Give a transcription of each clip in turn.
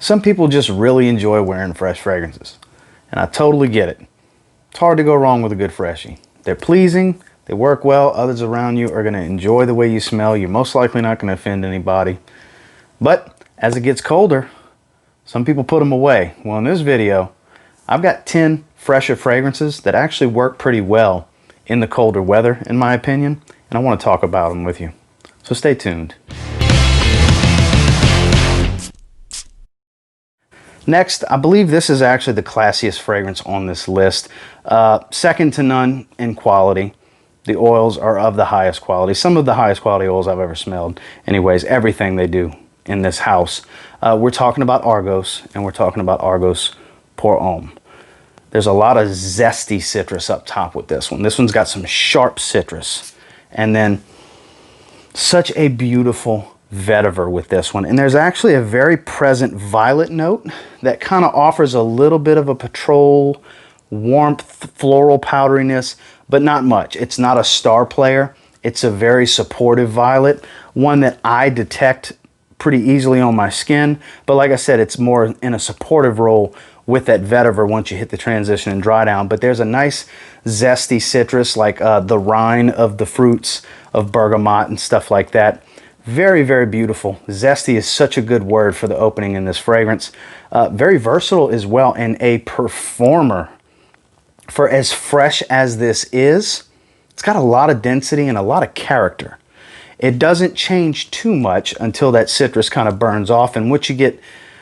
Some people just really enjoy wearing fresh fragrances, and I totally get it. It's hard to go wrong with a good freshie. They're pleasing, they work well, others around you are going to enjoy the way you smell. You're most likely not going to offend anybody. But as it gets colder, some people put them away. Well, in this video, I've got 10 fresher fragrances that actually work pretty well in the colder weather, in my opinion, and I want to talk about them with you. So stay tuned. Next, I believe this is actually the classiest fragrance on this list. Second to none in quality. The oils are of the highest quality. Some of the highest quality oils I've ever smelled. Anyways, everything they do in this house. We're talking about Argos, and we're talking about Argos Pour Homme. There's a lot of zesty citrus up top with this one. This one's got some sharp citrus. And then such a beautiful vetiver with this one. And there's actually a very present violet note that kind of offers a little bit of a petrol, warmth, floral powderiness, but not much. It's not a star player. It's a very supportive violet, one that I detect pretty easily on my skin. But like I said, it's more in a supportive role with that vetiver once you hit the transition and dry down. But there's a nice zesty citrus, like the rind of the fruits of bergamot and stuff like that. Very, very beautiful. Zesty is such a good word for the opening in this fragrance. Very versatile as well, and a performer. For as fresh as this is, it's got a lot of density and a lot of character. It doesn't change too much until that citrus kind of burns off, and what you get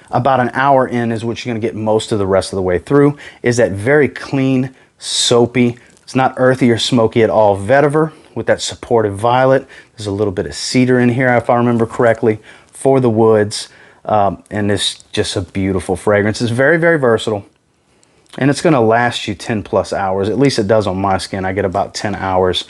about an hour in is what you're going to get most of the rest of the way through, is that very clean, soapy, it's not earthy or smoky at all vetiver with that supportive violet. There's a little bit of cedar in here, if I remember correctly, for the woods. And it's just a beautiful fragrance. It's very, very versatile. And it's going to last you 10 plus hours. At least it does on my skin. I get about 10 hours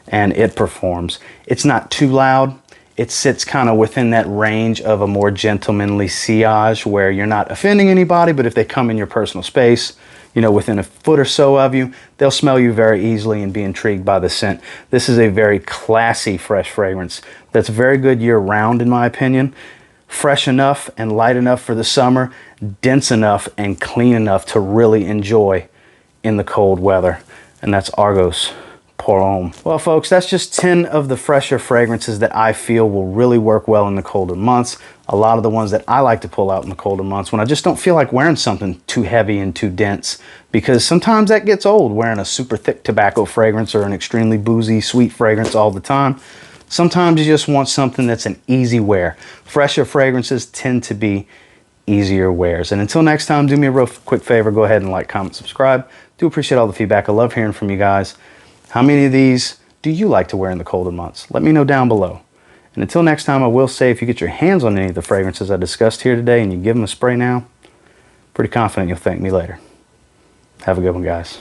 and it performs. It's not too loud. It sits kind of within that range of a more gentlemanly sillage where you're not offending anybody, but if they come in your personal space, you know, within a foot or so of you, they'll smell you very easily and be intrigued by the scent. This is a very classy fresh fragrance that's very good year-round, in my opinion. Fresh enough and light enough for the summer, dense enough and clean enough to really enjoy in the cold weather. And that's Argos Pour Homme. Well, folks, that's just 10 of the fresher fragrances that I feel will really work well in the colder months. A lot of the ones that I like to pull out in the colder months when I just don't feel like wearing something too heavy and too dense, because sometimes that gets old, wearing a super thick tobacco fragrance or an extremely boozy sweet fragrance all the time. Sometimes you just want something that's an easy wear. Fresher fragrances tend to be easier wears. And until next time, do me a real quick favor, go ahead and like, comment, subscribe. Do appreciate all the feedback. I love hearing from you guys. How many of these do you like to wear in the colder months? Let me know down below. And until next time, I will say, if you get your hands on any of the fragrances I discussed here today and you give them a spray now, pretty confident you'll thank me later. Have a good one, guys.